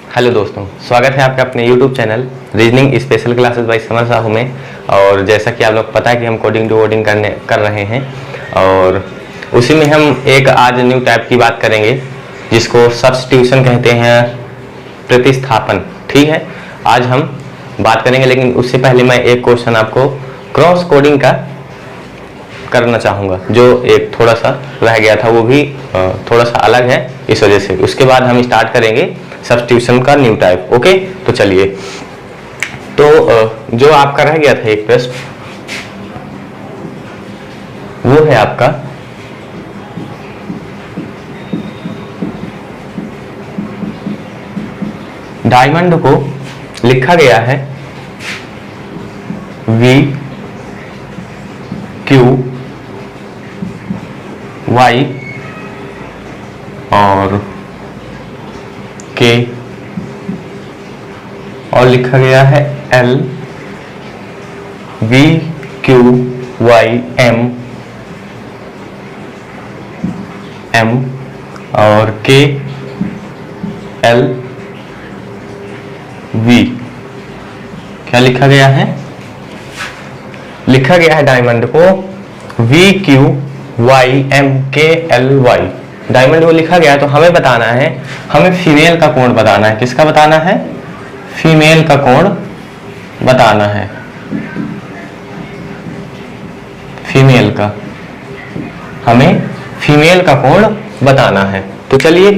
Hello दोस्तों, स्वागत है आपका अपने YouTube channel reasoning special classes bye summer Sahu में। और जैसा कि आप लोग पता है कि हम कोडिंग टू वोडिंग कर रहे हैं और उसी में हम एक आज न्यू टाइप की बात करेंगे जिसको सब्स्टिट्यूशन कहते हैं, प्रतिस्थापन। ठीक है, आज हम बात करेंगे, लेकिन उससे पहले मैं एक क्वेश्चन आपको क्रॉस कोडिंग का करना चाहूँगा, जो एक थोड़ा सा रह गया था, वो भी थोड़ा सा अलग है इस वजह से। उसके बाद हम स्टार्ट करेंगे सब्स्टिट्यूशन का न्यू टाइप। ओके, तो चलिए। तो जो आपका रह गया था एक प्रश्न, वो है आपका डायमंड को लिखा गया है V Q Y और K और लिखा गया है L V Q Y M M और K L V। क्या लिखा गया है? लिखा गया है डायमंड को V Q Y M K L Y। Diamond को लिखा गया है, तो हमें बताना है, हमें फीमेल का कोण बताना है। किसका बताना है? फीमेल का कोण बताना है, फीमेल का, हमें फीमेल का कोण बताना है। तो चलिए,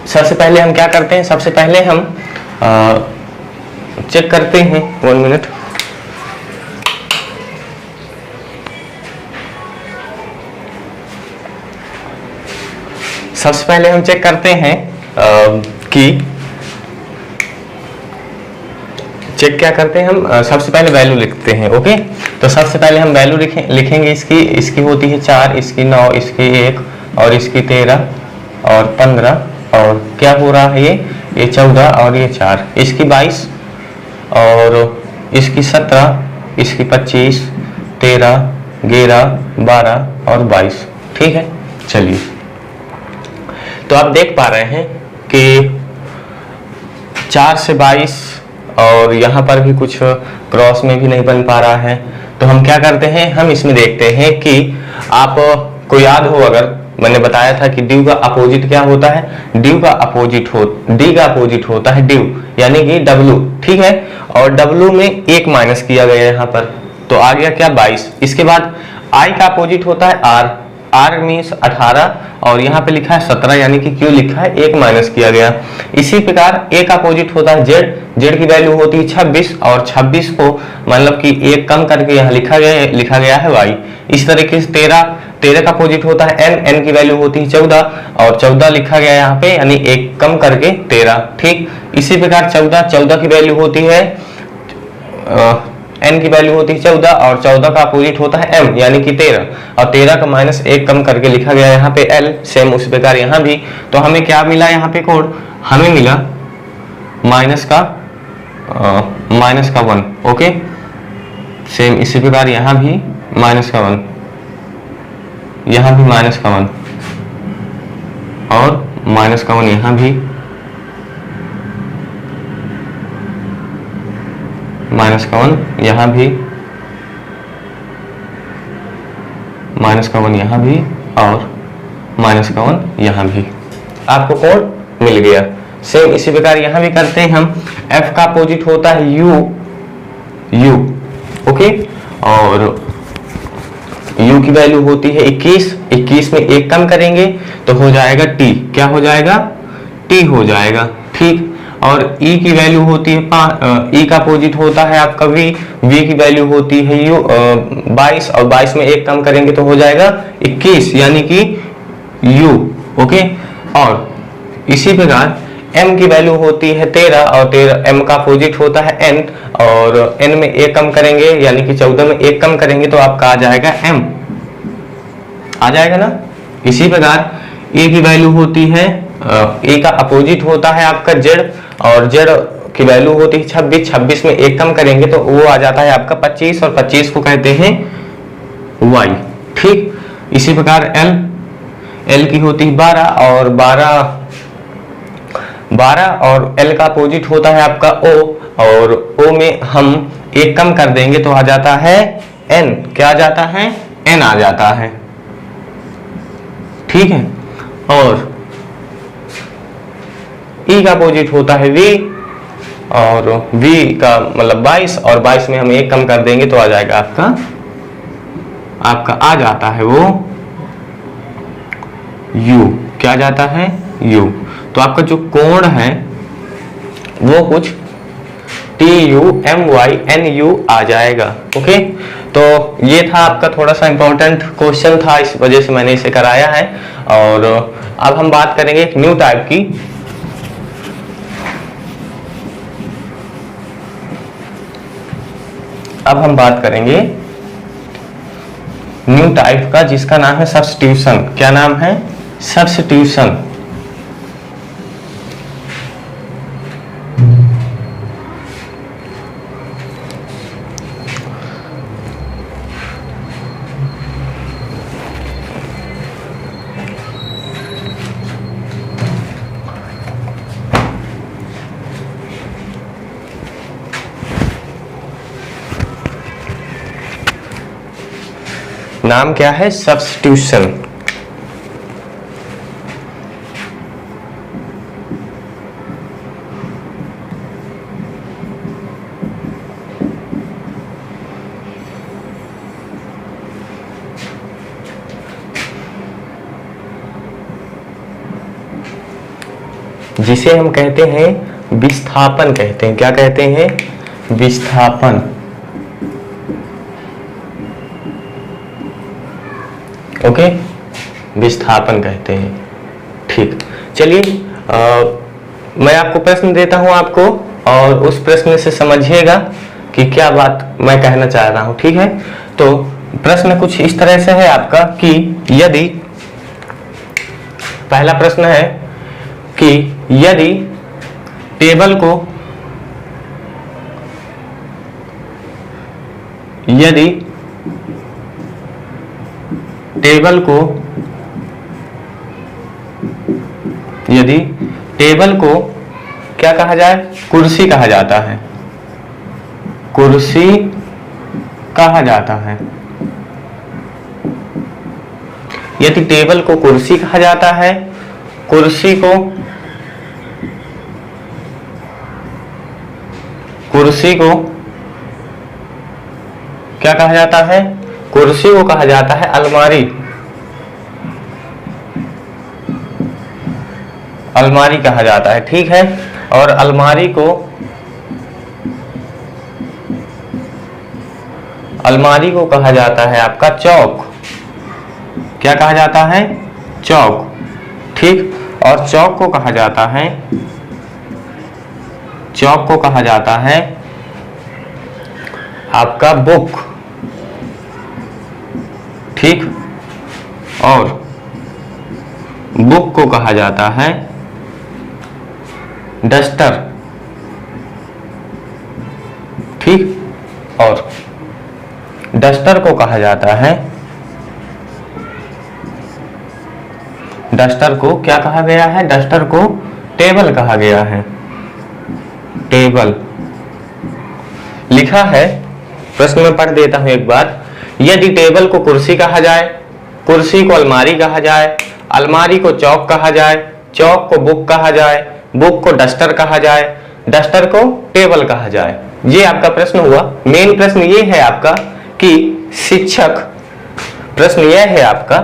सबसे पहले हम क्या करते हैं, सबसे पहले हम चेक करते हैं। 1 मिनट। सबसे पहले हम चेक करते हैं कि चेक क्या करते हैं हम, सबसे पहले वैल्यू लिखते हैं। ओके, तो सबसे पहले हम वैल्यू लिखेंगे इसकी होती है 4, इसकी 9, इसकी 1 और इसकी 13 और 15 और क्या हो रहा है ये 14 और ये 4, इसकी 22 और इसकी 17, इसकी 25, 13, 11, 12 और 22। ठीक है, चलिए। तो आप देख पा रहे हैं कि 4 से 22 और यहाँ पर भी कुछ क्रॉस में भी नहीं बन पा रहा है। तो हम क्या करते हैं, हम इसमें देखते हैं कि आपको याद हो, अगर मैंने बताया था कि ड्यू का अपोजिट क्या होता है, डी का अपोजिट होता है ड्यू, यानी कि डब्लू। ठीक है, और डब्लू में 1 माइनस किया गया यहाँ पर, तो आ गया क्या 22। इसके बाद आई का अपोजिट होता है आर मीन्स 18 और यहाँ पे लिखा है 17, यानी कि क्यू लिखा है 1 माइनस किया गया। इसी प्रकार ए का अपोजिट होता है जेड की वैल्यू होती है 26 और 26 को मतलब कि 1 कम करके यहाँ लिखा गया है वाई। इस तरीके से 13 का अपोजिट होता है एन की वैल्यू होती है 14 और 14 लिखा गया यहाँ पे, यानी 1 कम करके 13। ठीक, इसी प्रकार 14 की वैल्यू होती है n की वैल्यू होती है 14 और 14 का अपोजिट होता है m, यानी कि 13 और 13 का माइनस 1 कम करके लिखा गया यहाँ पे l। सेम उसी प्रकार यहाँ भी। तो हमें क्या मिला यहाँ पे कोड, हमें मिला माइनस का 1। ओके, सेम इसी प्रकार यहाँ भी माइनस का 1, यहाँ भी माइनस का 1 और माइनस का 1 यहाँ भी, माइनस का 1 यहाँ भी, माइनस का 1 यहाँ भी और माइनस का 1 यहाँ भी। आपको कोड मिल गया। सेम इसी प्रकार यहाँ भी करते हैं हम। F का अपोजिट होता है U। ओके, और U की वैल्यू होती है 21 में 1 कम करेंगे तो हो जाएगा T। क्या हो जाएगा? T हो जाएगा। ठीक, और E की वैल्यू होती है E का अपोजिट होता है आपका V की वैल्यू होती है 22 और 22 में 1 कम करेंगे तो हो जाएगा 21, यानी कि U। ओके, और इसी प्रकार M की वैल्यू होती है 13 और 13 M का अपोजिट होता है N और N में 1 कम करेंगे, यानी कि 14 में 1 कम करेंगे तो आपका आ जाएगा M, आ जाएगा ना। इसी प्रकार A की वैल्यू होती है, A का अपोजिट होता है आपका Z और Z की वैल्यू होती है 26 में 1 कम करेंगे तो वो आ जाता है आपका 25 और 25 को कहते हैं Y। ठीक, इसी प्रकार L की होती है 12 और 12 12 और L का अपोजिट होता है आपका O, और O में हम एक कम कर देंगे तो आ जाता है N। क्या आ जाता है? N आ जाता है। ठीक है। और E का अपोजिट होता है V, और V का मतलब 22, और 22 में हम एक कम कर देंगे तो आ जाएगा आपका आ जाता है वो U। क्या जाता है? U। तो आपका जो कोण है वो कुछ TUMYNU आ जाएगा। ओके, तो ये था आपका थोड़ा सा इंपॉर्टेंट क्वेश्चन था, इस वजह से मैंने इसे कराया है। और अब हम बात करेंगे एक न्यू टाइप की। अब हम बात करेंगे न्यू टाइप का, जिसका नाम है सब्स्टिट्यूशन। क्या नाम है? सब्स्टिट्यूशन। नाम क्या है? सब्स्टिट्यूशन। जिसे हम कहते हैं विस्थापन कहते हैं। क्या कहते हैं? विस्थापन। ओके, विस्थापन कहते हैं। ठीक, चलिए मैं आपको प्रश्न देता हूं आपको, और उस प्रश्न से समझिएगा कि क्या बात मैं कहना चाह रहा हूं। ठीक है, तो प्रश्न कुछ इस तरह से है आपका कि यदि, पहला प्रश्न है कि यदि टेबल को क्या कहा जाए? कुर्सी कहा जाता है। कुर्सी कहा जाता है। यदि टेबल को कुर्सी कहा जाता है, कुर्सी को क्या कहा जाता है? कुर्सी को कहा जाता है अलमारी। अलमारी कहा जाता है। ठीक है, और अलमारी को कहा जाता है आपका चौक। क्या कहा जाता है? चौक। ठीक, और चौक को कहा जाता है आपका बुक। ठीक, और बुक को कहा जाता है डस्टर। ठीक, और डस्टर को कहा जाता है, डस्टर को क्या कहा गया है? डस्टर को टेबल कहा गया है। टेबल लिखा है, प्रश्न में पढ़ देता हूं एक बार। यदि टेबल को कुर्सी कहा जाए, कुर्सी को अलमारी कहा जाए, अलमारी को चौक कहा जाए, चौक को बुक कहा जाए, बुक को डस्टर कहा जाए, डस्टर को टेबल कहा जाए। ये आपका प्रश्न हुआ। मेन प्रश्न ये है आपका कि शिक्षक, प्रश्न यह है आपका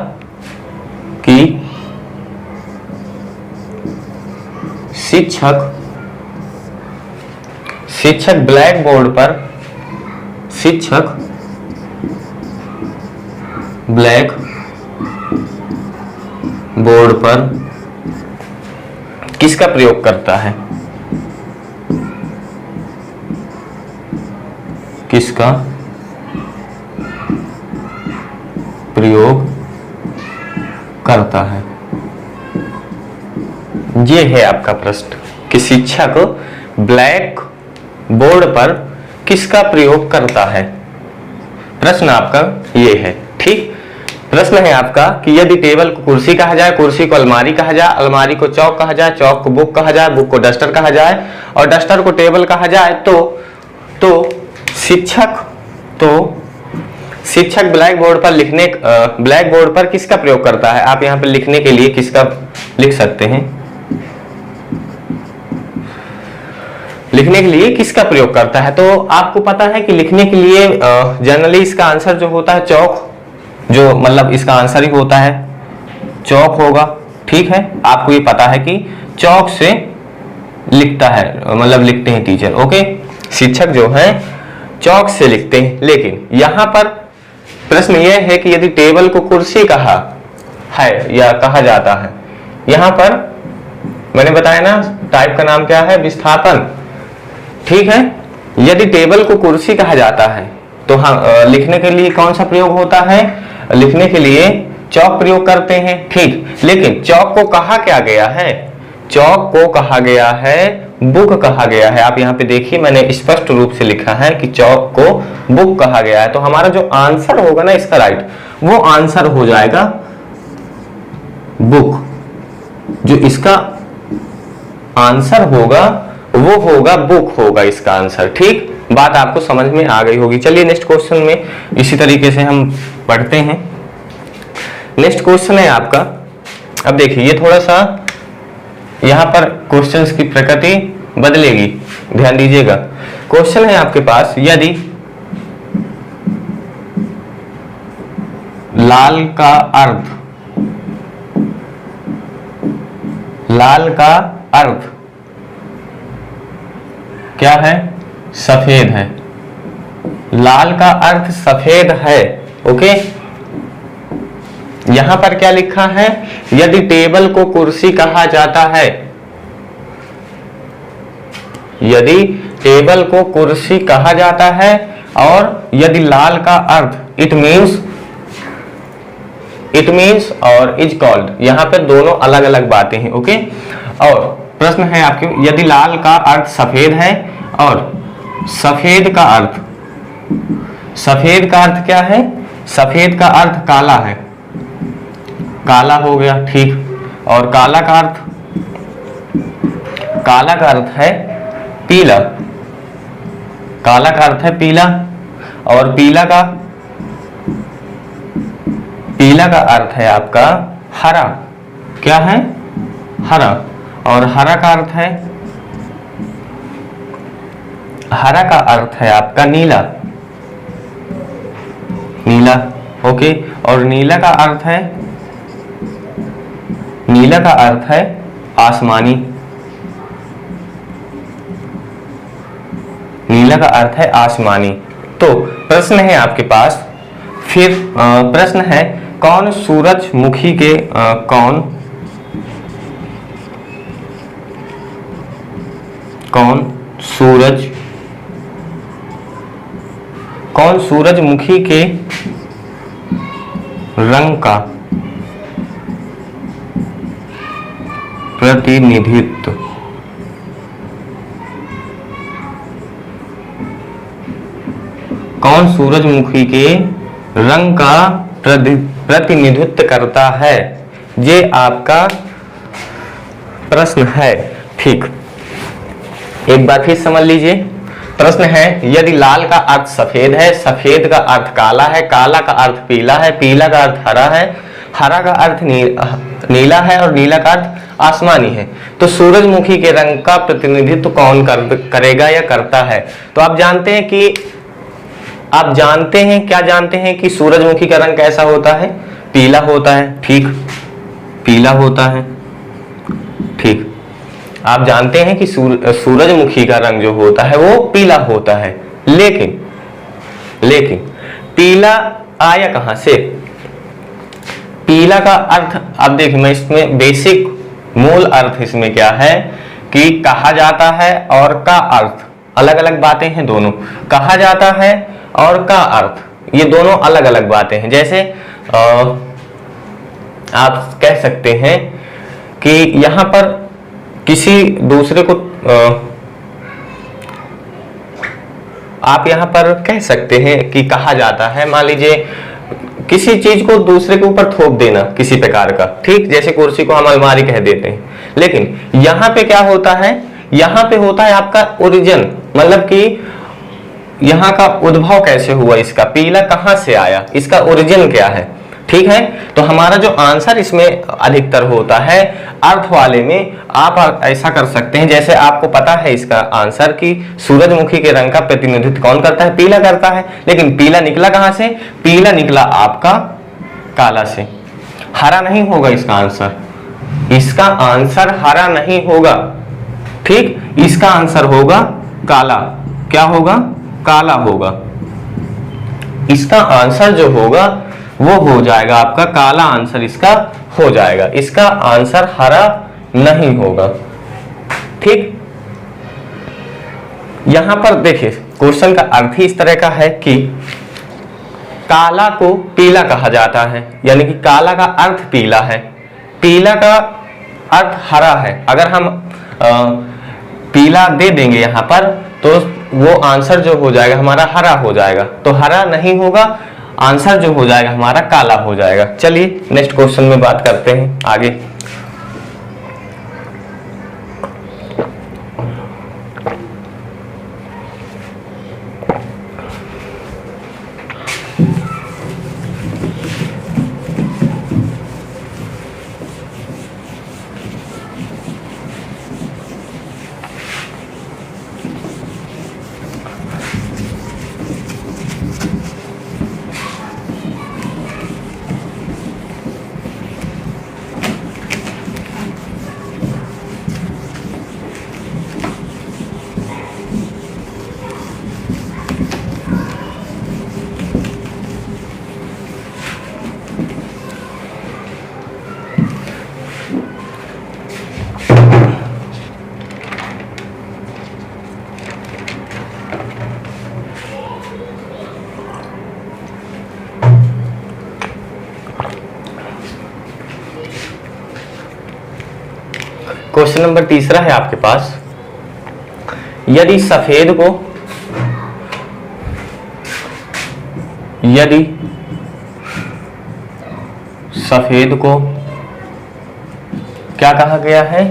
कि शिक्षक ब्लैक बोर्ड पर, शिक्षक ब्लैक बोर्ड पर किसका प्रयोग करता है? किसका प्रयोग करता है? ये है आपका प्रश्न कि शिक्षक ब्लैक बोर्ड पर किसका प्रयोग करता है। प्रश्न आपका ये है। ठीक, प्रश्न है आपका कि यदि टेबल को कुर्सी कहा जाए, कुर्सी को अलमारी कहा जाए, अलमारी को चौक कहा जाए, चौक को बुक कहा जाए, बुक को डस्टर कहा जाए और डस्टर को टेबल कहा जाए, तो शिक्षक ब्लैक बोर्ड पर किसका प्रयोग करता है? आप यहाँ पे लिखने के लिए किसका लिख सकते हैं? लिखने के लिए किसका प्रयोग करता है? तो आपको पता है कि लिखने के लिए जनरली इसका आंसर जो होता है चौक, जो मतलब इसका आंसर ही होता है चौक होगा। ठीक है, आपको ये पता है कि चौक से लिखता है, मतलब लिखते हैं टीचर। ओके, शिक्षक जो है चौक से लिखते हैं। लेकिन यहां पर प्रश्न यह है कि यदि टेबल को कुर्सी कहा है या कहा जाता है, यहां पर मैंने बताया ना टाइप का नाम क्या है? विस्थापन। ठीक है, यदि टेबल को कुर्सी कहा जाता है तो हम लिखने के लिए कौन सा प्रयोग होता है? लिखने के लिए चौक प्रयोग करते हैं। ठीक, लेकिन चौक को कहा क्या गया है? चौक को कहा गया है बुक कहा गया है। आप यहाँ पे देखिए मैंने स्पष्ट रूप से लिखा है कि चौक को बुक कहा गया है। तो हमारा जो आंसर होगा ना इसका राइट, वो आंसर हो जाएगा बुक। जो इसका आंसर होगा वो होगा बुक होगा इसका आंसर। ठीक, बात आपको समझ में आ गई होगी। चलिए नेक्स्ट क्वेश्चन में इसी तरीके से हम पढ़ते हैं। नेक्स्ट क्वेश्चन है आपका, अब देखिए ये थोड़ा सा यहां पर क्वेश्चंस की प्रकृति बदलेगी, ध्यान दीजिएगा। क्वेश्चन है आपके पास, यदि लाल का अर्थ क्या है? सफेद है। लाल का अर्थ सफेद है। ओके, यहां पर क्या लिखा है? यदि टेबल को कुर्सी कहा जाता है, यदि टेबल को कुर्सी कहा जाता है और यदि लाल का अर्थ इट मीन्स और इज कॉल्ड, यहां पर दोनों अलग अलग बातें हैं। ओके, और प्रश्न है आपके, यदि लाल का अर्थ सफेद है और सफेद का अर्थ क्या है? सफेद का अर्थ काला है, काला हो गया। ठीक, और काला का अर्थ है पीला, काला का अर्थ है पीला, और पीला का अर्थ है आपका हरा। क्या है? हरा। और हरा का अर्थ है आपका नीला। ओके, और नीला का अर्थ है आसमानी। नीला का अर्थ है आसमानी। तो प्रश्न है आपके पास, फिर प्रश्न है कौन सूरजमुखी के रंग का प्रतिनिधित्व सूरजमुखी के रंग का प्रतिनिधित्व करता है? ये आपका प्रश्न है। ठीक, एक बार फिर समझ लीजिए। प्रश्न है, यदि लाल का अर्थ सफेद है, सफेद का अर्थ काला है, काला का अर्थ पीला है, पीला का अर्थ हरा है, हरा का अर्थ नीला है और नीला का अर्थ आसमानी है, तो सूरजमुखी के रंग का प्रतिनिधित्व कौन करेगा या करता है? तो आप जानते हैं कि सूरजमुखी का रंग कैसा होता है? पीला होता है। ठीक, पीला होता है। ठीक, आप जानते हैं कि सूरजमुखी का रंग जो होता है वो पीला होता है। लेकिन पीला आया कहां से? पीला का अर्थ, अब देखिए मैं इसमें बेसिक मूल अर्थ इसमें क्या है कि कहा जाता है और का अर्थ अलग अलग बातें हैं दोनों। कहा जाता है और का अर्थ ये दोनों अलग अलग बातें हैं। जैसे आप कह सकते हैं कि यहां पर किसी दूसरे को आप यहां पर कह सकते हैं कि कहा जाता है, मान लीजिए किसी चीज को दूसरे के ऊपर थोप देना किसी प्रकार का, ठीक, जैसे कुर्सी को हम अलमारी कह देते हैं। लेकिन यहाँ पे क्या होता है, यहाँ पे होता है आपका ओरिजिन, मतलब कि यहाँ का उद्भव कैसे हुआ, इसका पीला कहाँ से आया, इसका ओरिजिन क्या है, ठीक है। तो हमारा जो आंसर इसमें अधिकतर होता है अर्थ वाले में, आप ऐसा कर सकते हैं, जैसे आपको पता है इसका आंसर कि सूरजमुखी के रंग का प्रतिनिधित्व कौन करता है, पीला करता है। लेकिन पीला निकला कहां से, पीला निकला आपका काला से, हरा नहीं होगा इसका आंसर, इसका आंसर हरा नहीं होगा, ठीक, इसका आंसर होगा काला। क्या होगा, काला होगा। इसका आंसर जो होगा वो हो जाएगा आपका काला, आंसर इसका हो जाएगा, इसका आंसर हरा नहीं होगा, ठीक। यहां पर देखिए क्वेश्चन का अर्थ ही इस तरह का है कि काला को पीला कहा जाता है, यानी कि काला का अर्थ पीला है, पीला का अर्थ हरा है। अगर हम पीला दे देंगे यहां पर तो वो आंसर जो हो जाएगा हमारा हरा हो जाएगा, तो हरा नहीं होगा, आंसर जो हो जाएगा हमारा काला हो जाएगा। चलिए नेक्स्ट क्वेश्चन में बात करते हैं आगे। क्वेश्चन नंबर तीसरा है आपके पास, यदि सफेद को क्या कहा गया है,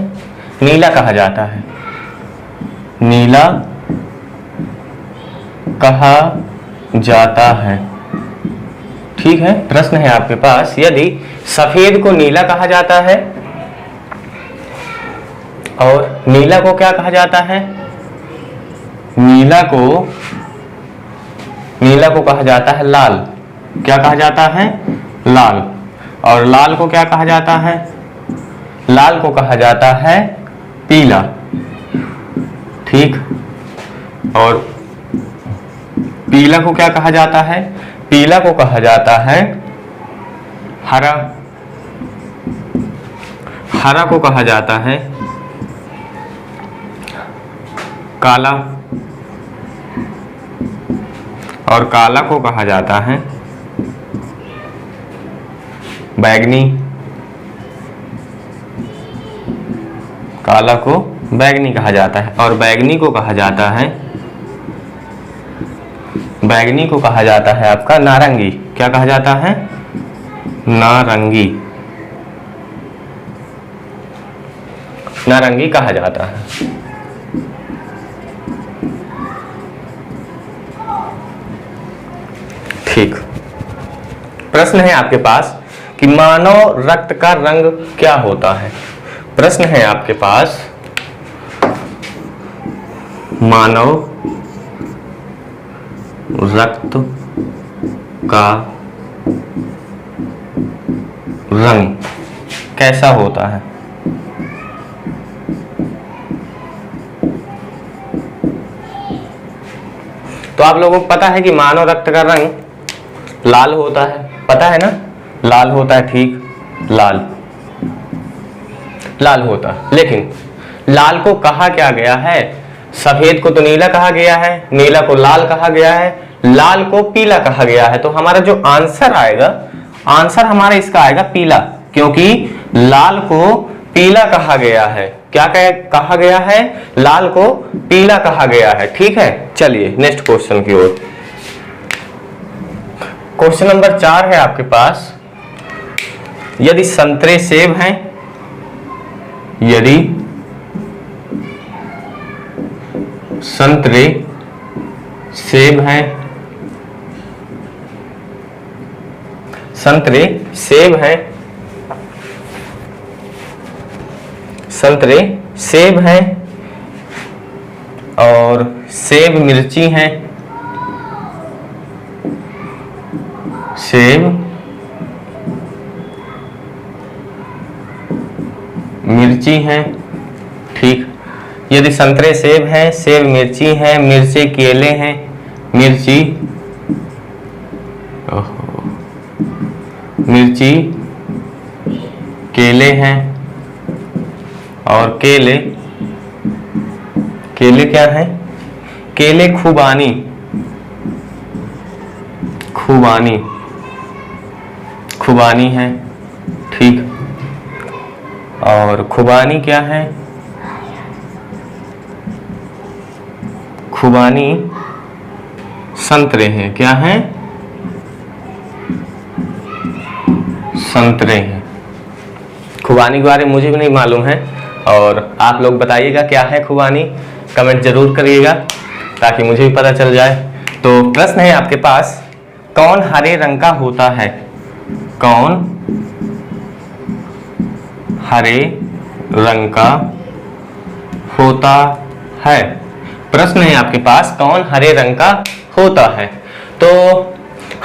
नीला कहा जाता है, नीला कहा जाता है, ठीक है। प्रश्न है आपके पास, यदि सफेद को नीला कहा जाता है और नीला को क्या कहा जाता है, नीला को कहा जाता है लाल, क्या कहा जाता है, लाल, और लाल को क्या कहा जाता है, लाल को कहा जाता है पीला, ठीक, और पीला को क्या कहा जाता है, पीला को कहा जाता है हरा, हरा को कहा जाता है काला, और काला को कहा जाता है बैगनी, काला को बैगनी कहा जाता है, और बैगनी को कहा जाता है, बैगनी को कहा जाता है आपका नारंगी, क्या कहा जाता है, नारंगी, नारंगी कहा जाता है। ठीक, प्रश्न है आपके पास कि मानव रक्त का रंग क्या होता है। प्रश्न है आपके पास, मानव रक्त का रंग कैसा होता है। तो आप लोगों को पता है कि मानव रक्त का रंग लाल होता है, पता है ना, लाल होता है, ठीक, लाल होता है। लेकिन लाल को कहा क्या गया है, सफेद को तो नीला कहा गया है, नीला को लाल कहा गया है, लाल को पीला कहा गया है। तो हमारा जो आंसर आएगा, आंसर हमारा इसका आएगा पीला, क्योंकि लाल को पीला कहा गया है। क्या कहा गया है, लाल को पीला कहा गया है, ठीक है। चलिए नेक्स्ट क्वेश्चन की ओर। क्वेश्चन नंबर 4 है आपके पास, यदि संतरे सेब हैं, यदि संतरे सेब हैं, संतरे सेब हैं, संतरे सेब हैं और सेब मिर्ची हैं, सेब मिर्ची हैं, ठीक। यदि संतरे सेब हैं, सेब मिर्ची हैं, मिर्ची केले हैं, मिर्ची मिर्ची केले हैं और केले केले क्या है, केले खुबानी, खुबानी खुबानी है, ठीक। और खुबानी क्या है, खुबानी संतरे हैं, क्या हैं, संतरे हैं। खुबानी के बारे में मुझे भी नहीं मालूम है और आप लोग बताइएगा क्या है खुबानी, कमेंट जरूर करिएगा ताकि मुझे भी पता चल जाए। तो प्रश्न है आपके पास, कौन हरे रंग का होता है, कौन हरे रंग का होता है। प्रश्न है आपके पास, कौन हरे रंग का होता है। तो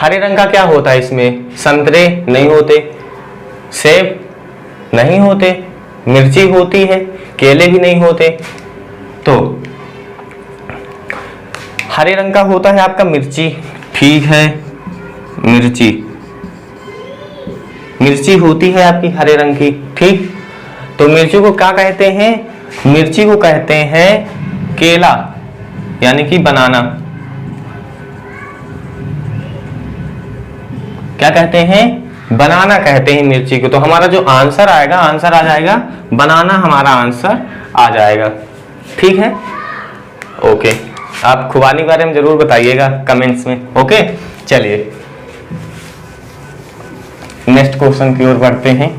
हरे रंग का क्या होता है इसमें, संतरे नहीं होते, सेब नहीं होते, मिर्ची होती है, केले भी नहीं होते। तो हरे रंग का होता है आपका मिर्ची, ठीक है, मिर्ची मिर्ची होती है आपकी हरे रंग की, ठीक। तो मिर्ची को क्या कहते हैं, मिर्ची को कहते हैं केला यानी कि बनाना, क्या कहते हैं, बनाना कहते हैं मिर्ची को। तो हमारा जो आंसर आएगा, आंसर आ जाएगा बनाना, हमारा आंसर आ जाएगा, ठीक है। ओके, आप खुबानी के बारे में जरूर बताइएगा कमेंट्स में, ओके। चलिए नेक्स्ट क्वेश्चन की ओर बढ़ते हैं।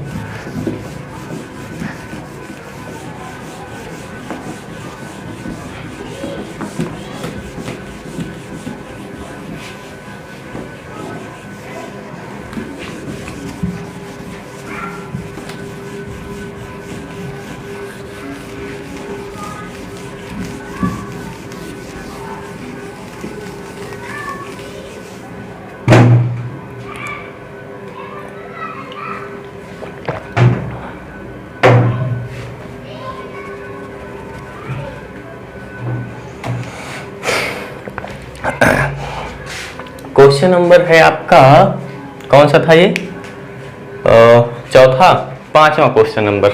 क्वेश्चन नंबर है आपका, कौन सा था ये, चौथा, पांचवा क्वेश्चन नंबर,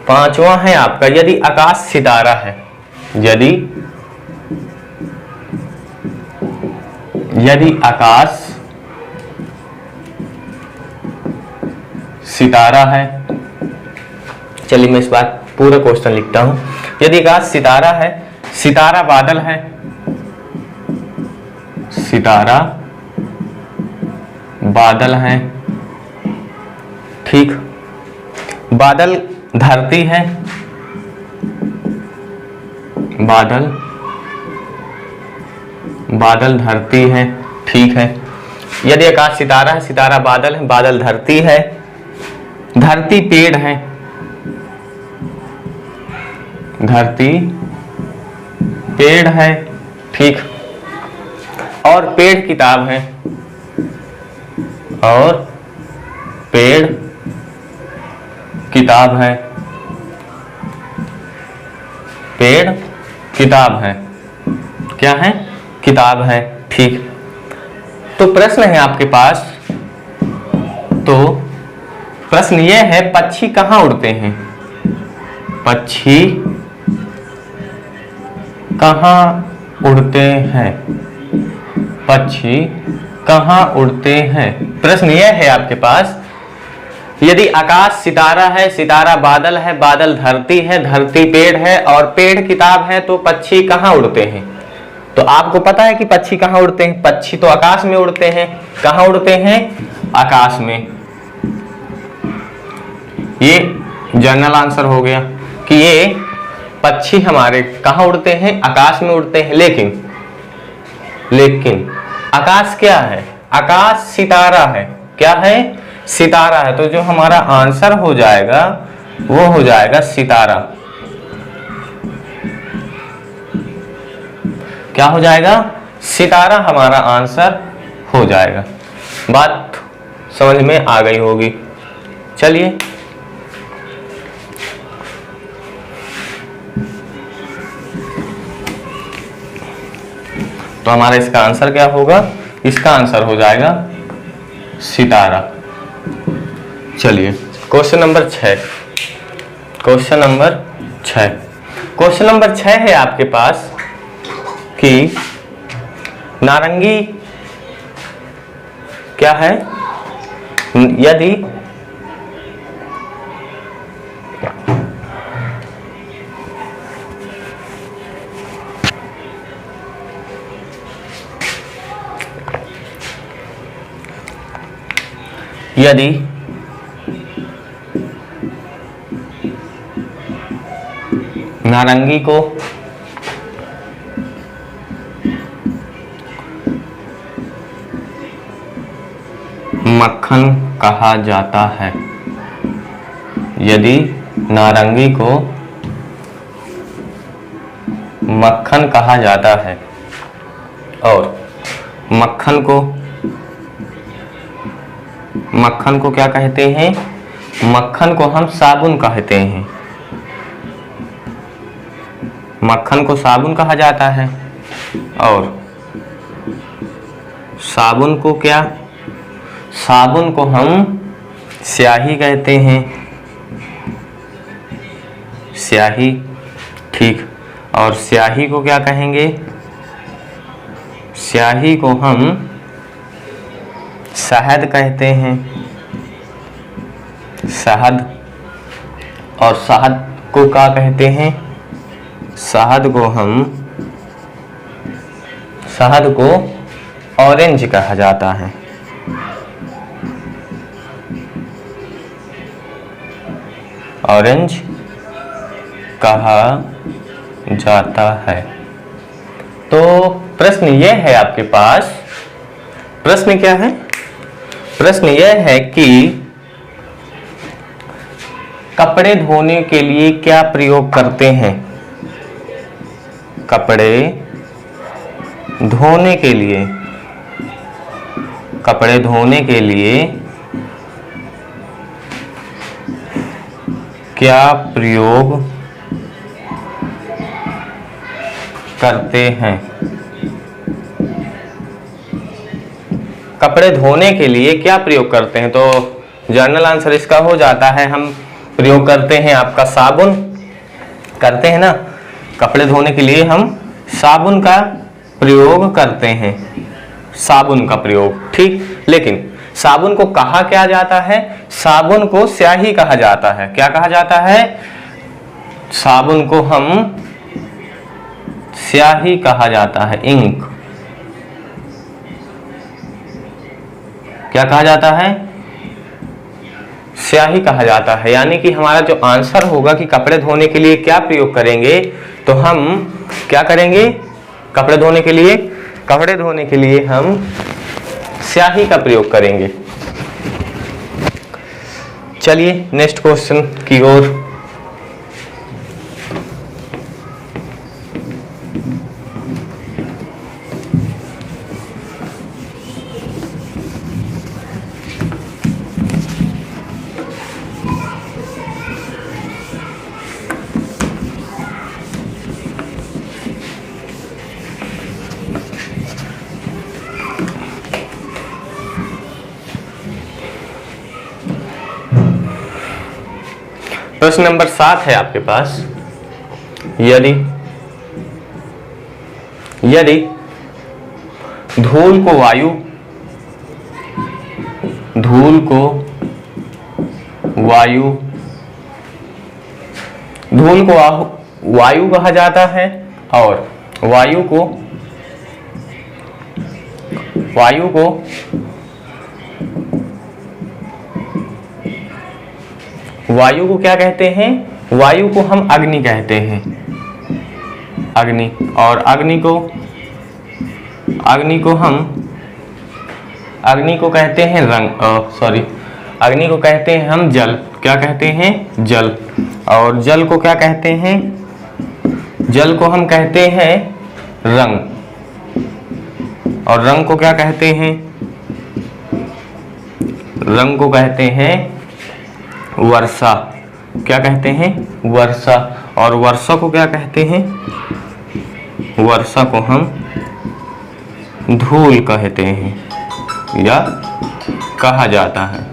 पांचवा है आपका, यदि आकाश सितारा है, यदि आकाश सितारा है। चलिए मैं इस बार पूरा क्वेश्चन लिखता हूं। यदि आकाश सितारा है, सितारा बादल है, सितारा बादल है, ठीक। बादल धरती है, बादल बादल धरती है, ठीक है। यदि आकाश सितारा है, सितारा बादल है, बादल धरती है, धरती पेड़ है, धरती पेड़ है, ठीक। और पेड़ किताब है, और पेड़ किताब है, पेड़ किताब है, क्या है, किताब है, ठीक। तो प्रश्न है आपके पास, तो प्रश्न यह है, पक्षी कहाँ उड़ते हैं, पक्षी कहाँ उड़ते हैं, पक्षी कहाँ उड़ते हैं। प्रश्न यह है आपके पास, यदि आकाश सितारा है, सितारा बादल है, बादल धरती है, धरती पेड़ है और पेड़ किताब है, तो पक्षी कहाँ उड़ते हैं। तो आपको पता है कि पक्षी कहाँ उड़ते हैं? पक्षी तो आकाश में उड़ते हैं। कहाँ उड़ते हैं? आकाश में। ये जनरल आंसर हो गया कि ये पक्षी हमारे कहाँ उड़ते हैं? आकाश में उड़ते हैं। लेकिन आकाश क्या है? आकाश सितारा है। क्या है? सितारा है। तो जो हमारा आंसर हो जाएगा वो हो जाएगा सितारा। क्या हो जाएगा? सितारा हमारा आंसर हो जाएगा। बात समझ में आ गई होगी। चलिए तो हमारा इसका आंसर क्या होगा? इसका आंसर हो जाएगा सितारा। चलिए question number 6। Question number 6। Question number 6 है आपके पास कि नारंगी क्या है? यदि नारंगी को मक्खन कहा जाता है, यदि नारंगी को मक्खन कहा जाता है और मक्खन को क्या कहते हैं? मक्खन को हम साबुन कहते हैं। मक्खन को साबुन कहा जाता है और साबुन को क्या? साबुन को हम स्याही कहते हैं। स्याही, ठीक। और स्याही को क्या कहेंगे? स्याही को हम शहद कहते हैं। शहद। और शहद को क्या कहते हैं? शहद को ऑरेंज कहा जाता है। ऑरेंज कहा जाता है। तो प्रश्न यह है आपके पास, प्रश्न क्या है? प्रश्न यह है कि कपड़े धोने के लिए क्या प्रयोग करते हैं? कपड़े धोने के लिए, कपड़े धोने के लिए क्या प्रयोग करते हैं? कपड़े धोने के लिए क्या प्रयोग करते हैं? तो जनरल आंसर इसका हो जाता है, हम प्रयोग करते हैं आपका साबुन। करते हैं ना, कपड़े धोने के लिए हम साबुन का प्रयोग करते हैं। साबुन का प्रयोग, ठीक। लेकिन साबुन को कहा क्या जाता है? साबुन को स्याही कहा जाता है। क्या कहा जाता है? साबुन को हम स्याही कहा जाता है। इंक। क्या कहा जाता है? स्याही कहा जाता है। यानी कि हमारा जो आंसर होगा कि कपड़े धोने के लिए क्या प्रयोग करेंगे, तो हम क्या करेंगे? कपड़े धोने के लिए हम स्याही का प्रयोग करेंगे। चलिए नेक्स्ट क्वेश्चन की ओर। प्रश्न नंबर 7 है आपके पास। यदि धूल को वायु कहा जाता है और वायु को वायु को क्या कहते हैं? वायु को हम अग्नि कहते हैं, अग्नि। और अग्नि को कहते हैं अग्नि को कहते हैं हम जल। क्या कहते हैं? जल। और जल को क्या कहते हैं? जल को हम कहते हैं रंग। और रंग को क्या कहते हैं? रंग को कहते हैं वर्षा। क्या कहते हैं? वर्षा। और वर्षा को क्या कहते हैं? वर्षा को हम धूल कहते हैं या कहा जाता है।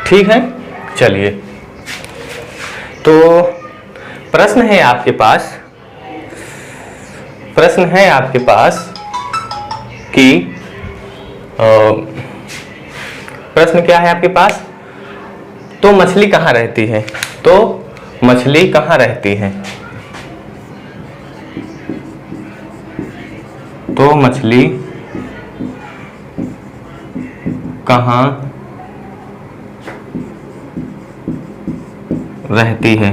ठीक है। चलिए, तो प्रश्न है आपके पास कि प्रश्न क्या है आपके पास? तो मछली कहाँ रहती है? तो मछली कहाँ रहती है? तो मछली कहाँ रहती है?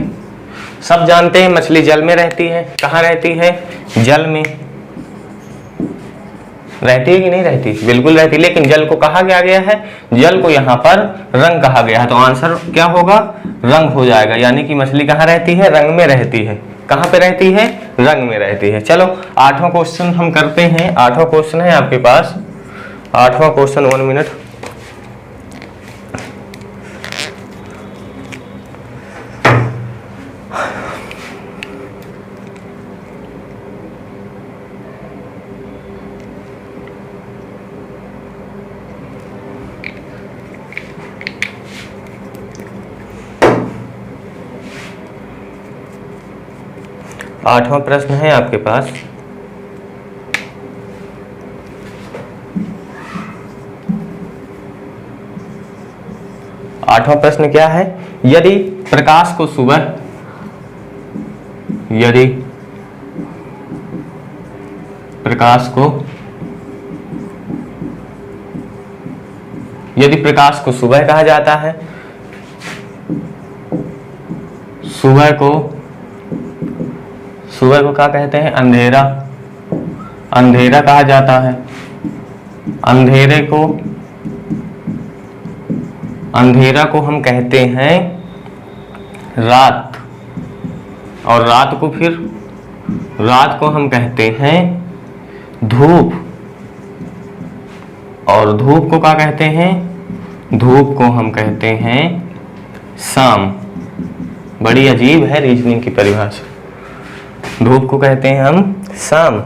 सब जानते हैं मछली जल में रहती है। कहाँ रहती है? जल में रहती है कि नहीं रहती? बिल्कुल रहती है। लेकिन जल को कहा गया है, जल को यहाँ पर रंग कहा गया है, तो आंसर क्या होगा? रंग हो जाएगा। यानी कि मछली कहाँ रहती है? रंग में रहती है। कहाँ पे रहती है? रंग में रहती है। चलो 8वां क्वेश्चन हम करते हैं। 8वां क्वेश्चन है आपके पास। 8वां क्वेश्चन, 1 मिनट। आठवां प्रश्न है आपके पास। आठवां प्रश्न क्या है? यदि प्रकाश को सुबह सुबह कहा जाता है, सुबह को क्या कहते हैं? अंधेरा कहा जाता है। अंधेरा को हम कहते हैं रात। और रात को हम कहते हैं धूप। और धूप को क्या कहते हैं? धूप को हम कहते हैं शाम। बड़ी अजीब है रीजनिंग की परिभाषा। धूप को कहते हैं हम शाम।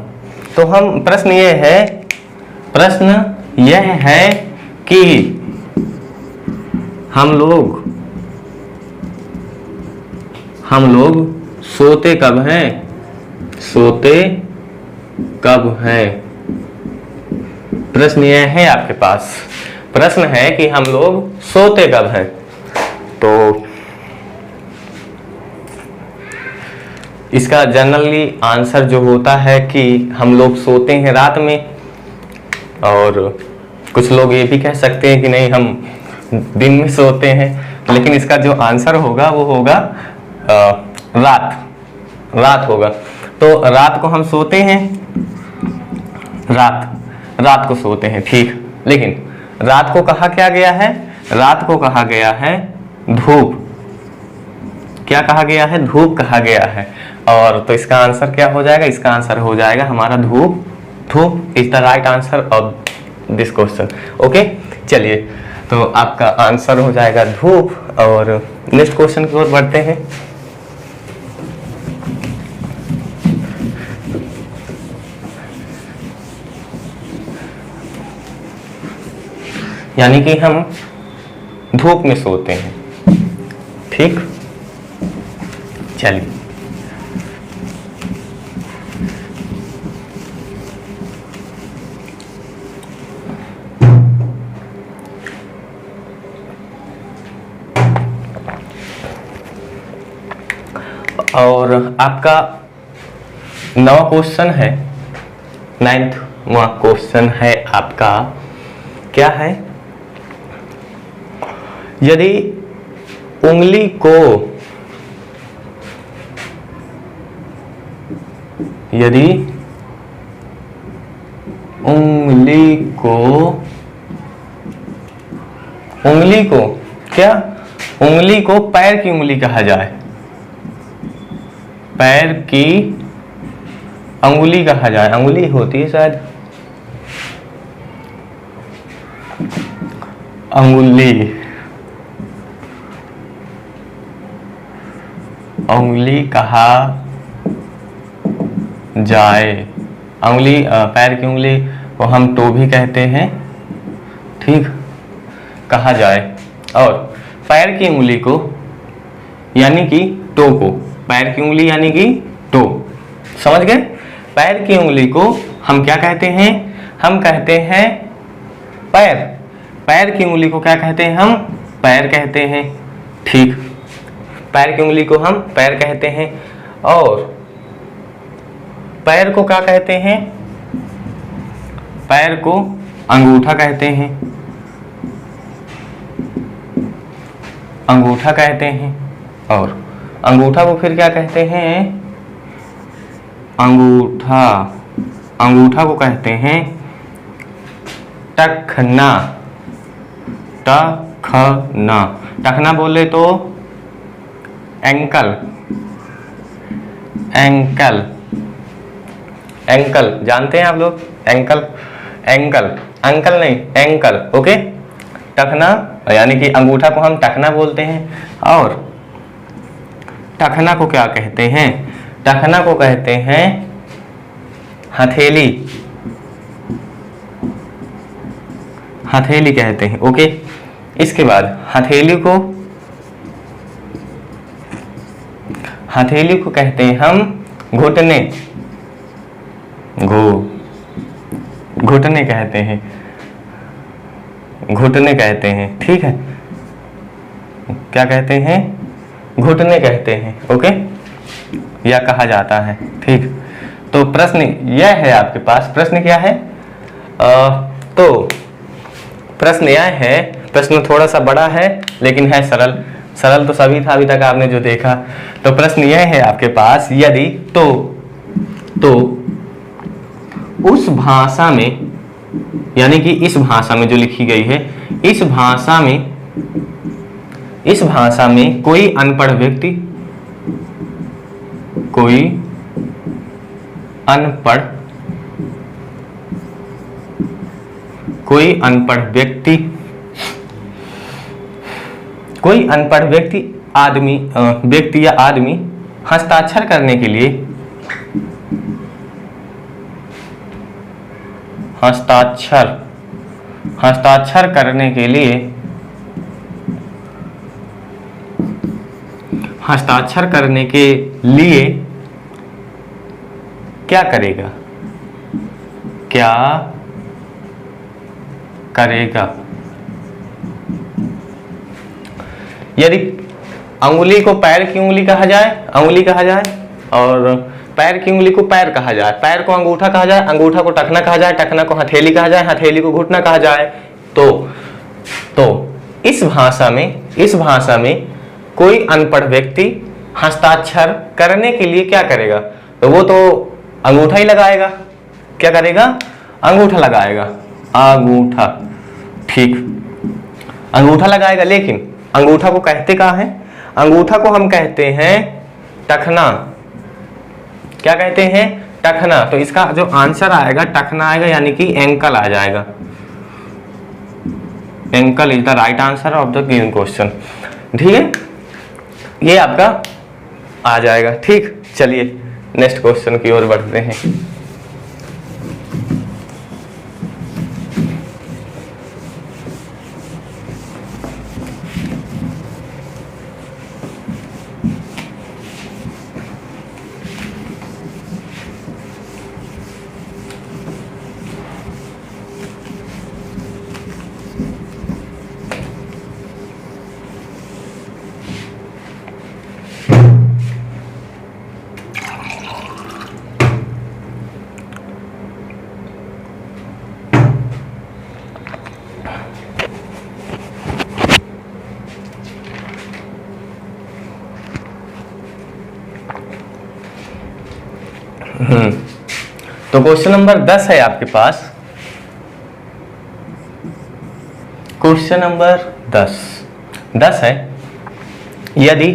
तो हम प्रश्न यह है कि हम लोग सोते कब हैं? प्रश्न यह है आपके पास। प्रश्न है कि हम लोग सोते कब हैं? तो इसका जनरली आंसर जो होता है कि हम लोग सोते हैं रात में। और कुछ लोग ये भी कह सकते हैं कि नहीं, हम दिन में सोते हैं। लेकिन इसका जो आंसर होगा वो होगा रात होगा। तो रात को हम सोते हैं, रात को सोते हैं, ठीक। लेकिन रात को कहा क्या गया है? रात को कहा गया है धूप। क्या कहा गया है? धूप कहा गया है। और तो इसका आंसर क्या हो जाएगा? इसका आंसर हो जाएगा हमारा धूप। धूप is the right answer of this question. Okay, चलिए, तो आपका आंसर हो जाएगा धूप। और नेक्स्ट क्वेश्चन की ओर बढ़ते हैं। यानी कि हम धूप में सोते हैं, ठीक। चलिए, और आपका 9वां क्वेश्चन है, 9वां क्वेश्चन है आपका, क्या है? यदि उंगली को क्या, उंगली को पैर की उंगली कहा जाए, पैर की अंगुली कहा जाए, अंगुली होती है शायद, अंगुली कहा जाए, अंगुली पैर की उंगली को हम टो भी कहते हैं, ठीक, कहा जाए। और पैर की उंगली को यानी कि टो को, पैर की उंगली यानी कि टो, समझ गए? पैर की उंगली को हम क्या कहते हैं? हम कहते हैं पैर। पैर की उंगली को क्या कहते हैं? हम पैर कहते हैं, ठीक, पैर की उंगली को हम पैर कहते हैं। और पैर को क्या कहते हैं? पैर को अंगूठा कहते हैं, अंगूठा कहते हैं। और अंगूठा को फिर क्या कहते हैं? अंगूठा को कहते हैं टखना, टखना बोले तो एंकल, जानते हैं आप लोग? अंकल नहीं, एंकल, ओके। टखना यानी कि अंगूठा को हम टखना बोलते हैं। और टखना को क्या कहते हैं? टखना को कहते हैं हथेली, कहते हैं, ओके। इसके बाद हथेली को कहते हैं हम घुटने, घुटने कहते हैं, ठीक है। क्या कहते हैं? घुटने कहते हैं, ओके, या कहा जाता है, ठीक। तो प्रश्न यह है आपके पास, प्रश्न क्या है? तो प्रश्न यह है, प्रश्न थोड़ा सा बड़ा है लेकिन है सरल तो सभी था अभी तक आपने जो देखा। तो प्रश्न यह है आपके पास, यदि तो उस भाषा में, यानी कि इस भाषा में जो लिखी गई है, इस भाषा में कोई अनपढ़ व्यक्ति, कोई अनपढ़ व्यक्ति या आदमी हस्ताक्षर करने के लिए, हस्ताक्षर करने के लिए क्या करेगा? यदि अंगुली को पैर की उंगली कहा जाए, और पैर की उंगली को पैर कहा जाए, पैर को अंगूठा कहा जाए, अंगूठा को टखना कहा जाए, टखना को हथेली कहा जाए, हथेली को घुटना कहा जाए, तो इस भाषा में कोई अनपढ़ व्यक्ति हस्ताक्षर करने के लिए क्या करेगा? तो वो तो अंगूठा ही लगाएगा। क्या करेगा? अंगूठा लगाएगा, ठीक, अंगूठा लगाएगा। लेकिन अंगूठा को कहते कहाँ है? अंगूठा को हम कहते हैं टखना। क्या कहते हैं? टखना। तो इसका जो आंसर आएगा टखना आएगा, यानी कि एंकल आ जाएगा। Ankle is the right answer of the given question, ठीक है, ये आपका आ जाएगा, ठीक। चलिए नेक्स्ट क्वेश्चन की ओर बढ़ते हैं। तो क्वेश्चन नंबर 10 है आपके पास। क्वेश्चन नंबर 10 है, यदि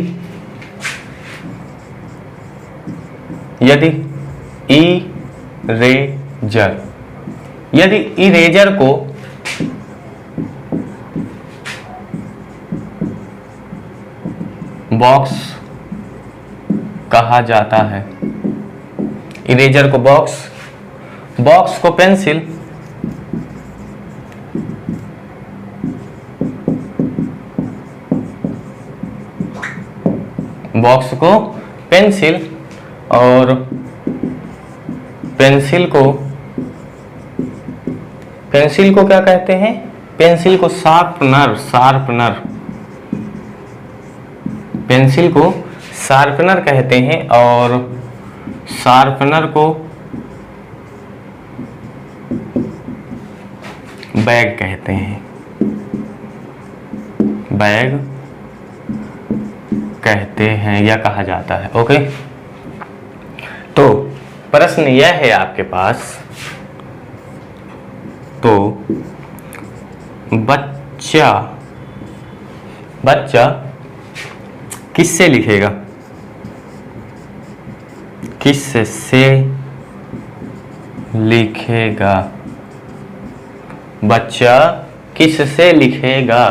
इरेजर को बॉक्स कहा जाता है, इरेजर को बॉक्स को पेंसिल, बॉक्स को पेंसिल और पेंसिल को क्या कहते हैं? पेंसिल को शार्पनर, पेंसिल को शार्पनर कहते हैं और शार्पनर को बैग कहते हैं, बैग कहते हैं या कहा जाता है। ओके, तो प्रश्न यह है आपके पास, तो बच्चा किससे लिखेगा? किससे लिखेगा? बच्चा किससे लिखेगा?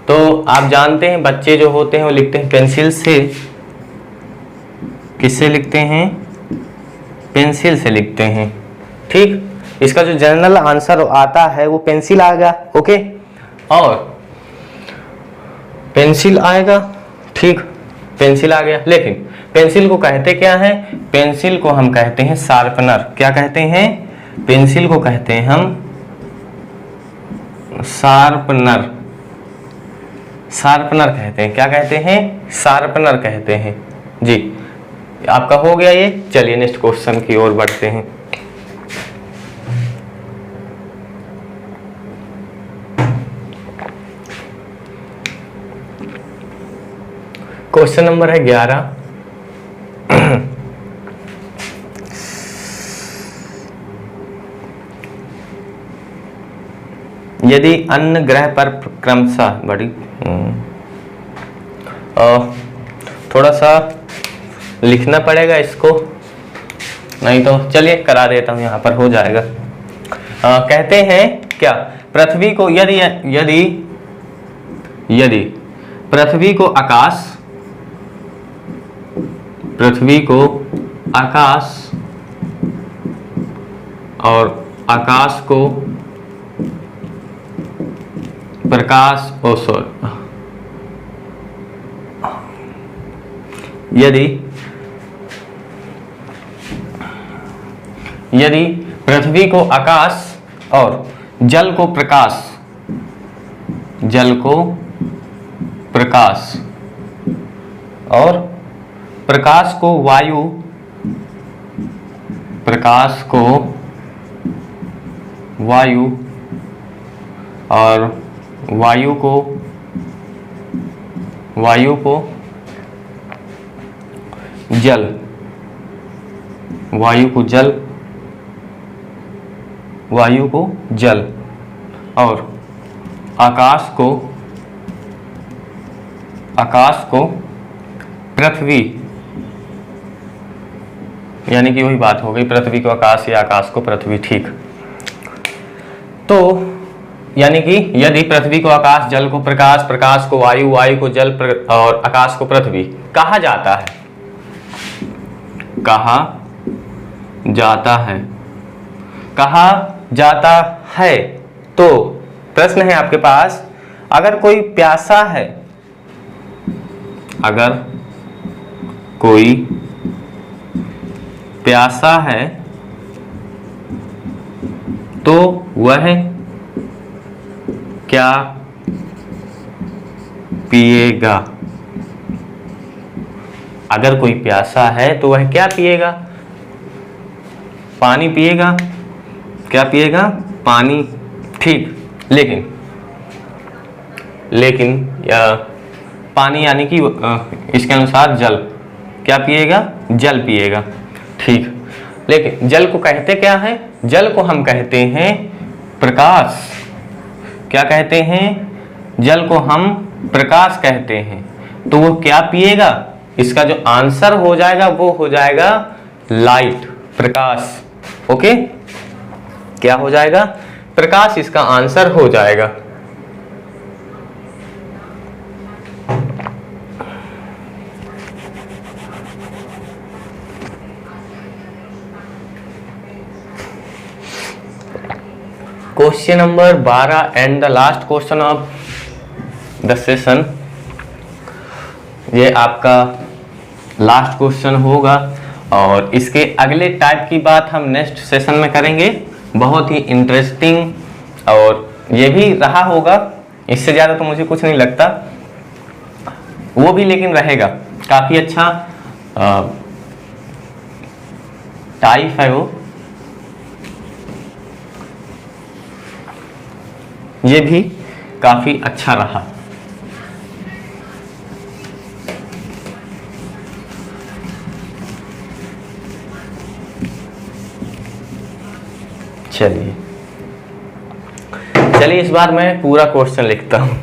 तो आप जानते हैं बच्चे जो होते हैं वो लिखते हैं पेंसिल से। किससे लिखते हैं? पेंसिल से लिखते हैं। ठीक, इसका जो जनरल आंसर आता है वो पेंसिल आएगा। ओके, और पेंसिल आएगा। ठीक, पेंसिल आ गया। लेकिन पेंसिल को कहते क्या है? पेंसिल को हम कहते हैं शार्पनर। क्या कहते हैं? पेंसिल को कहते हैं हम शार्पनर। शार्पनर कहते हैं। क्या कहते हैं? शार्पनर कहते हैं। जी, आपका हो गया ये। चलिए नेक्स्ट क्वेश्चन की ओर बढ़ते हैं। क्वेश्चन नंबर है 11। यदि अन्य ग्रह पर क्रमशः थोड़ा सा लिखना पड़ेगा इसको, नहीं तो चलिए करा देता हूं, यहां पर हो जाएगा। कहते हैं क्या? पृथ्वी को यदि पृथ्वी को आकाश और आकाश को प्रकाश यदि पृथ्वी को आकाश और जल को प्रकाश और प्रकाश को वायु और वायु को जल और आकाश को पृथ्वी, यानी कि वही बात हो गई, पृथ्वी को आकाश या आकाश को पृथ्वी। ठीक, तो यानी कि यदि पृथ्वी को आकाश, जल को प्रकाश, प्रकाश को वायु, वायु को जल और आकाश को पृथ्वी कहा जाता है, तो प्रश्न है आपके पास, अगर कोई प्यासा है तो वह क्या पिएगा? अगर कोई प्यासा है तो वह क्या पिएगा? पानी पिएगा। क्या पिएगा? पानी। ठीक, लेकिन पानी यानी कि इसके अनुसार जल। क्या पिएगा? जल पिएगा। ठीक, लेकिन जल को कहते क्या है? जल को हम कहते हैं प्रकाश। क्या कहते हैं? जल को हम प्रकाश कहते हैं। तो वो क्या पिएगा? इसका जो आंसर हो जाएगा वो हो जाएगा लाइट, प्रकाश। ओके, क्या हो जाएगा? प्रकाश इसका आंसर हो जाएगा। Question number 12 and the last question of the session. ये आपका लास्ट क्वेश्चन होगा और इसके अगले टाइप की बात हम नेक्स्ट सेशन में करेंगे। बहुत ही इंटरेस्टिंग और ये भी रहा होगा, इससे ज़्यादा तो मुझे कुछ नहीं लगता, वो भी लेकिन रहेगा। काफ़ी अच्छा टाइप है वो, ये भी काफ़ी अच्छा रहा। चलिए इस बार मैं पूरा क्वेश्चन लिखता हूं।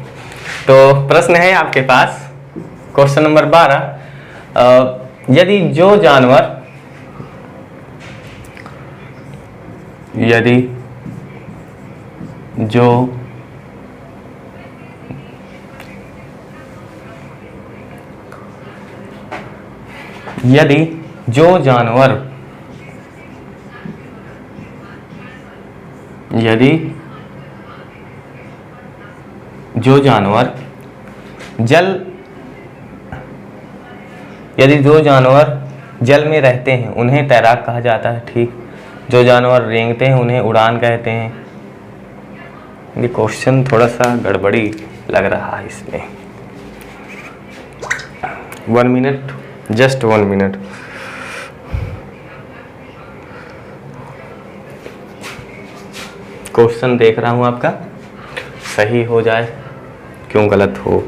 तो प्रश्न है आपके पास, क्वेश्चन नंबर 12। यदि जो जानवर जल में रहते हैं उन्हें तैराक कहा जाता है। ठीक, जो जानवर रेंगते हैं उन्हें उड़ान कहते हैं। ये क्वेश्चन थोड़ा सा गड़बड़ी लग रहा है इसमें। 1 मिनट, जस्ट 1 मिनट। क्वेश्चन देख रहा हूं आपका, सही हो जाए, क्यों गलत हो।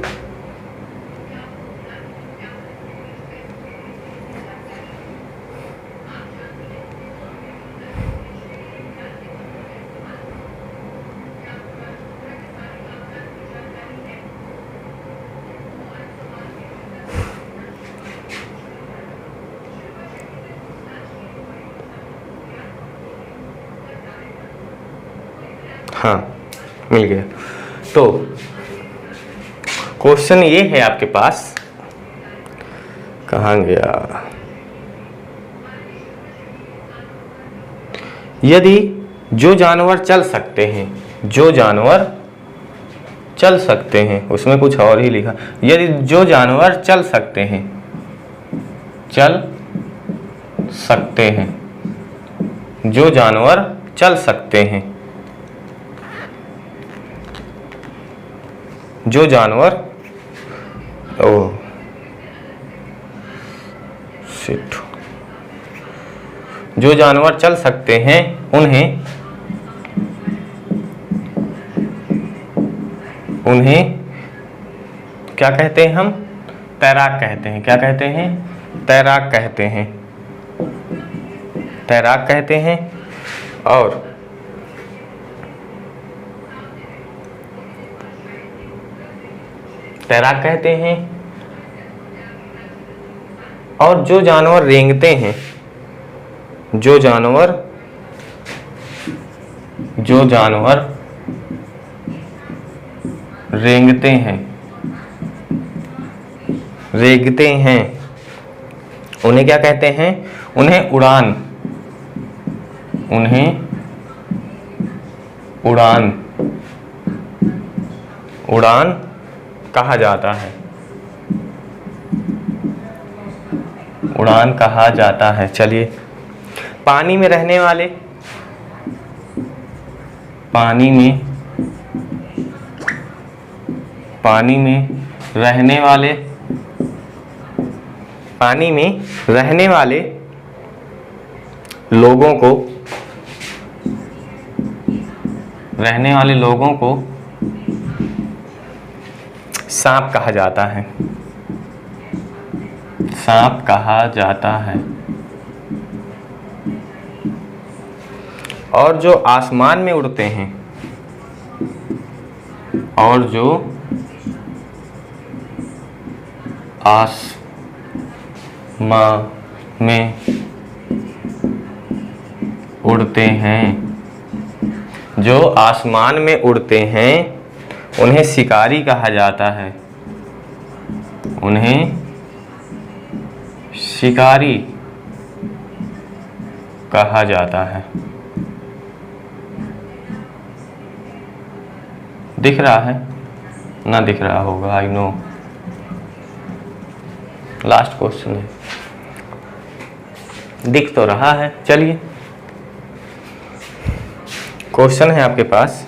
हाँ, मिल गया। तो क्वेश्चन ये है आपके पास, कहाँ गया? यदि जो जानवर चल सकते हैं, जो जानवर चल सकते हैं, उसमें कुछ और ही लिखा। यदि जो जानवर चल सकते हैं, चल सकते हैं, जो जानवर चल सकते हैं, जो जानवर जो जानवर चल सकते हैं उन्हें क्या कहते हैं? हम तैराक कहते हैं। क्या कहते हैं? तैराक कहते हैं। तैराक कहते हैं। और तैराक कहते हैं। और जो जानवर रेंगते हैं, जो जानवर रेंगते हैं, रेंगते हैं, उन्हें क्या कहते हैं? उन्हें उड़ान, उन्हें उड़ान, उड़ान कहा जाता है। उड़ान कहा जाता है। चलिए, पानी में रहने वाले, पानी में रहने वाले, पानी में रहने वाले लोगों को, रहने वाले लोगों को सांप कहा जाता है। सांप कहा जाता है। और जो आसमान में उड़ते हैं, और जो आसमान में उड़ते हैं, जो आसमान में उड़ते हैं उन्हें शिकारी कहा जाता है, उन्हें शिकारी कहा जाता है। दिख रहा है ना? दिख रहा होगा, आई नो। लास्ट क्वेश्चन है, दिख तो रहा है। चलिए क्वेश्चन है आपके पास,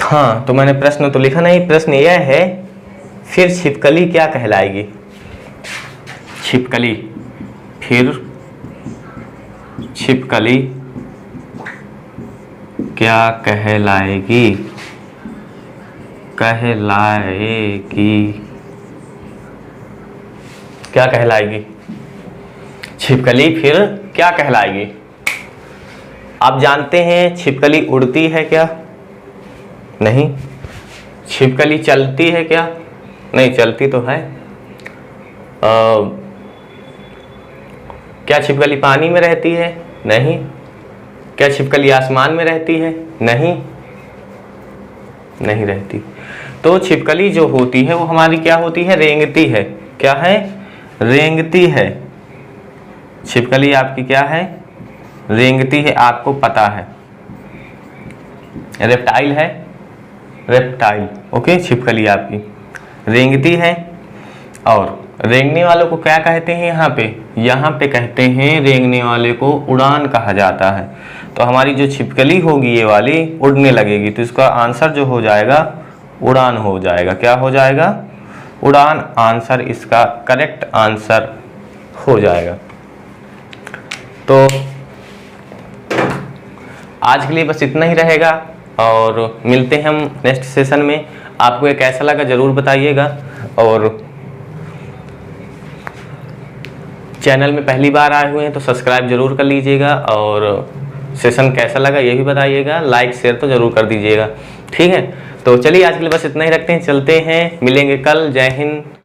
हाँ तो मैंने प्रश्न तो लिखा नहीं। प्रश्न यह है, फिर छिपकली क्या कहलाएगी? छिपकली, फिर छिपकली क्या कहलाएगी? क्या कहलाएगी? छिपकली फिर क्या कहलाएगी? आप जानते हैं छिपकली उड़ती है क्या? नहीं। छिपकली चलती है क्या? नहीं, चलती तो है। क्या छिपकली पानी में रहती है? नहीं। क्या छिपकली आसमान में रहती है? नहीं, नहीं रहती। तो छिपकली जो होती है वो हमारी क्या होती है? रेंगती है। क्या है? रेंगती है। छिपकली आपकी क्या है? रेंगती है, आपको पता है। रेप्टाइल है, रेप्टाइल। ओके, छिपकली आपकी रेंगती है। और रेंगने वालों को क्या कहते हैं? यहाँ पे कहते हैं रेंगने वाले को उड़ान कहा जाता है। तो हमारी जो छिपकली होगी ये वाली उड़ने लगेगी, तो इसका आंसर जो हो जाएगा उड़ान हो जाएगा। क्या हो जाएगा? उड़ान आंसर इसका करेक्ट आंसर हो जाएगा। तो आज के लिए बस इतना ही रहेगा और मिलते हैं हम नेक्स्ट सेशन में। आपको ये कैसा लगा ज़रूर बताइएगा, और चैनल में पहली बार आए हुए हैं तो सब्सक्राइब जरूर कर लीजिएगा, और सेशन कैसा लगा ये भी बताइएगा। लाइक शेयर तो जरूर कर दीजिएगा। ठीक है, तो चलिए आज के लिए बस इतना ही रखते हैं, चलते हैं, मिलेंगे कल। जय हिंद।